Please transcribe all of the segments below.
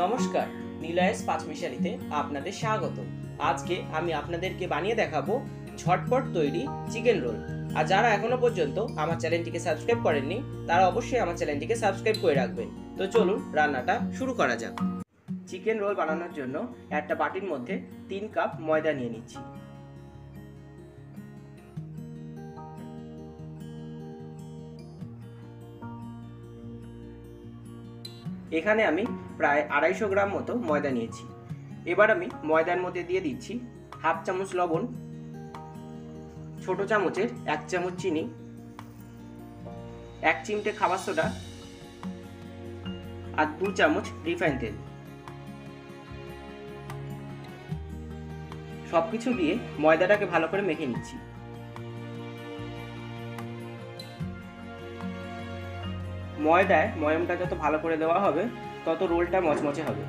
নমস্কার, নিলয়েস পাঁচমিশালিতে আপনাদের স্বাগত। আজকে আমি আপনাদেরকে বানিয়ে দেখাবো ঝটপট তৈরি চিকেন রোল। আর যারা এখনো পর্যন্ত আমার চ্যানেলটিকে সাবস্ক্রাইব করেননি তারা অবশ্যই আমার চ্যানেলটিকে সাবস্ক্রাইব করে রাখবেন। তো চলুন রান্নাটা শুরু করা যাক। চিকেন রোল বানানোর জন্য একটা বাটির মধ্যে 3 কাপ ময়দা নিয়ে নিচ্ছি। এখানে আমি প্রায় 250 গ্রাম মতো ময়দা নিয়েছি। এবার আমি ময়দার মধ্যে দিয়ে দিচ্ছি হাফ চামচ লবণ, ছোট চামচের 1 চামচ চিনি, 1 চিমটে খাবার সোডা আর 2 চামচ রিফাইন তেল। সবকিছু দিয়ে ময়দাটাকে ভালো করে মেখে নিচ্ছি। ময়দায় ময়মটা যত ভালো করে দেওয়া হবে তত রোলটা মচমচে হবে।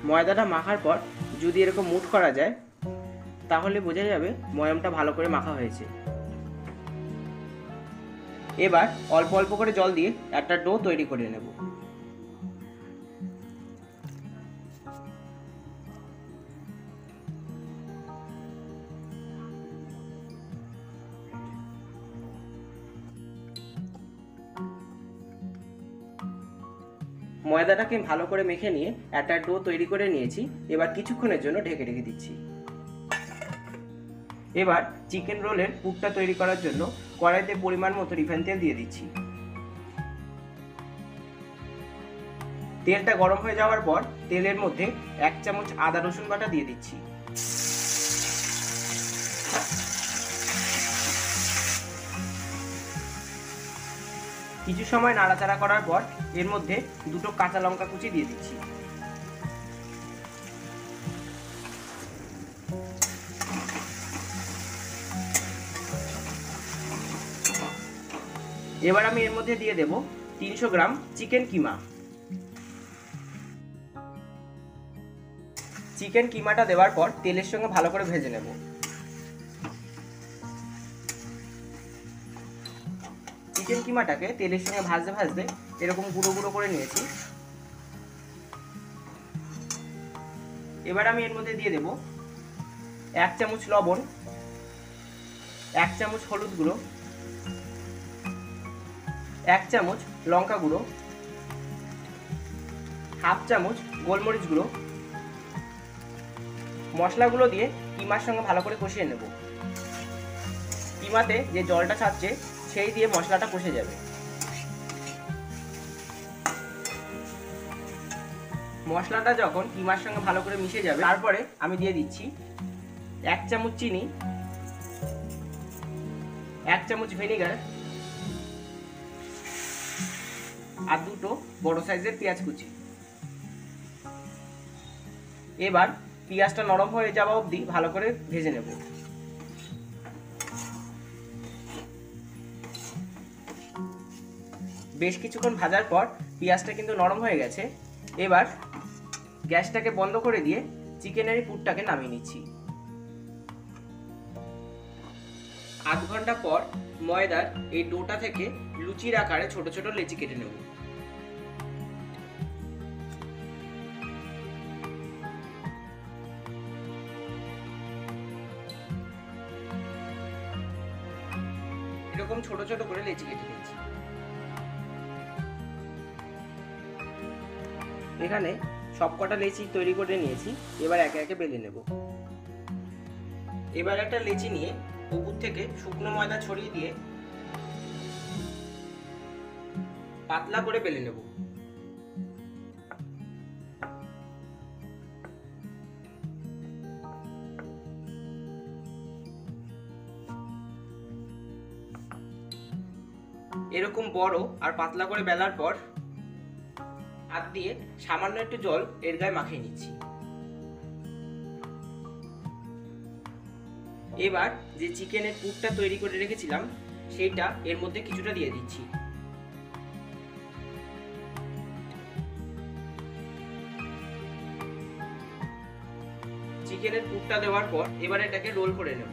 ময়দাটা মাখার পর যদি এরকম মুঠ করা যায় তাহলে বোঝা যাবে ময়মটা ভালো করে মাখা হয়েছে। এবার অল্প অল্প করে জল দিয়ে একটা ডো তৈরি করে নেব। ময়দাটাকে ভালো করে মেখে নিয়ে একটা ডো তৈরি করে নিয়েছি। এবার কিছুক্ষণের জন্য ঢেকে রেখে দিচ্ছি। এবার চিকেন রোলের পুরটা তৈরি করার জন্য কড়াইতে পরিমাণ মতো রিফাইন তেল দিয়ে দিচ্ছি। তেলটা গরম হয়ে যাওয়ার পর তেলের মধ্যে 1 চামচ আদা রসুন বাটা দিয়ে দিচ্ছি। কিছু সময় নাড়াচাড়া করার পর এর মধ্যে 2টো কাঁচা লঙ্কা কুচি দিয়ে দিচ্ছি। এবার আমি এর মধ্যে দিয়ে দেব 300 গ্রাম চিকেন কিমা। চিকেন কিমাটা দেওয়ার পর তেলের সঙ্গে ভালো করে ভেজে নেব। চিকেন কিমাটাকে তেলের সঙ্গে ভাজতে ভাজতে এরকম গুঁড়ো গুঁড়ো করে নিয়েছি। এবার আমি এর মধ্যে দিয়ে দেব 1 চামচ লবণ, 1 চামচ হলুদ গুঁড়ো, 1 চামচ লঙ্কা গুঁড়ো, হাফ চামচ গোলমরিচ গুঁড়ো। মশলাগুলো দিয়ে কিমার সঙ্গে ভালো করে কষিয়ে নেব। কিমাতে যে জলটা ছাড়ছে সেই দিয়ে মশলাটা কষে যাবে। মশলাটা যখন কিমার সঙ্গে ভালো করে মিশে যাবে তারপরে আমি দিয়ে দিচ্ছি 1 চামচ চিনি, 1 চামচ ভিনেগার আর 2টো বড় সাইজের পেঁয়াজ কুচি। এবার পেঁয়াজটা নরম হয়ে যাওয়া অবধি ভালো করে ভেজে নেব। বেশ কিছুক্ষণ ভাজার পর পেঁয়াজটা কিন্তু নরম হয়ে গেছে। এবার গ্যাসটাকে বন্ধ করে দিয়ে চিকেনের পুরটাকে নামিয়ে নিচ্ছি। আধ ঘন্টা পর ময়দার এই ডোটা থেকে লুচির আকারে ছোট ছোট লেচি কেটে নেব। এরকম ছোট ছোট করে লেচি কেটে নিচ্ছি। এখানে সবকটা লেচি তৈরি করে নিয়েছি। এবার একে একে বেলে নেব। এবার একটা লেচি নিয়ে উপর থেকে শুকনো ময়দা ছড়িয়ে দিয়ে পাতলা করে বেলে নেব। এরকম বড় আর পাতলা করে বেলার পর হাত দিয়ে সামান্য একটু জল এর গায়ে মাখিয়ে নিচ্ছি। এবার যে চিকেনের পুরটা তৈরি করে রেখেছিলাম সেইটা এর মধ্যে কিছুটা দিয়ে দিচ্ছি। চিকেনের পুরটা দেওয়ার পর এবার এটাকে রোল করে নেব।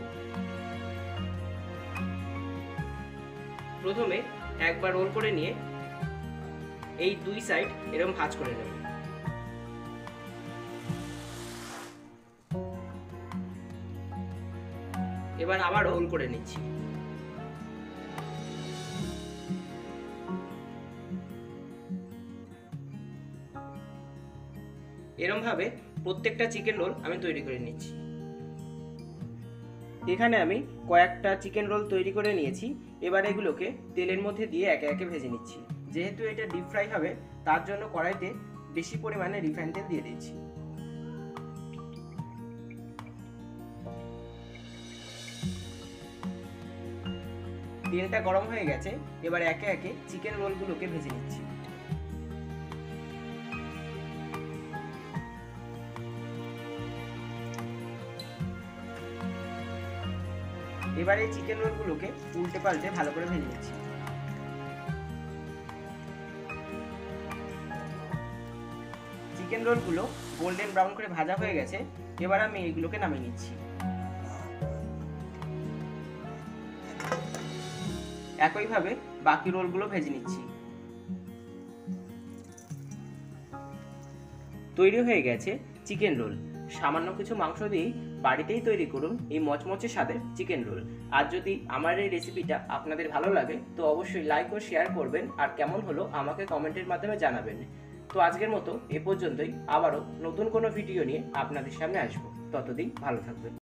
প্রথমে একবার রোল করে নিয়ে এই দুই সাইড এরকম ভাঁজ করে নেব। এবার আবার রোল করে নিচ্ছি। এরকম ভাবে প্রত্যেকটা চিকেন রোল আমি তৈরি করে নিচ্ছি। এখানে আমি কয়েকটা চিকেন রোল তৈরি করে নিয়েছি। এবার এগুলোকে তেলের মধ্যে দিয়ে একে একে ভেজে নিচ্ছি। যেহেতু এটা ডিপ ফ্রাই হবে তার জন্য কড়াইতে বেশি পরিমাণে রিফাইন তেল দিয়ে দিচ্ছি। তেলটা গরম হয়ে গেছে, এবার একে একে চিকেন রোলগুলোকে ভেজে নিচ্ছি। এবার এই চিকেন রোলগুলোকে উল্টে পাল্টে ভালো করে ভেজে নিচ্ছি। চিকেন রোলগুলো গোল্ডেন ব্রাউন করে ভাজা হয়ে গেছে, এবার আমি এগুলোকে নামিয়ে নিচ্ছি। একইভাবে বাকি রোলগুলো ভেজে নিচ্ছি। তৈরি হয়ে গেছে চিকেন রোল। সামান্য কিছু মাংস দিয়েই বাড়িতেই তৈরি করুন এই মচমচে স্বাদের চিকেন রোল। আর যদি আমার এই রেসিপিটা আপনাদের ভালো লাগে তো অবশ্যই লাইক ও শেয়ার করবেন, আর কেমন হলো আমাকে কমেন্টের মাধ্যমে জানাবেন। তো আজকের মতো এ পর্যন্তই। আবারও নতুন কোনো ভিডিও নিয়ে আপনাদের সামনে আসবো। ততদিন ভালো থাকবেন।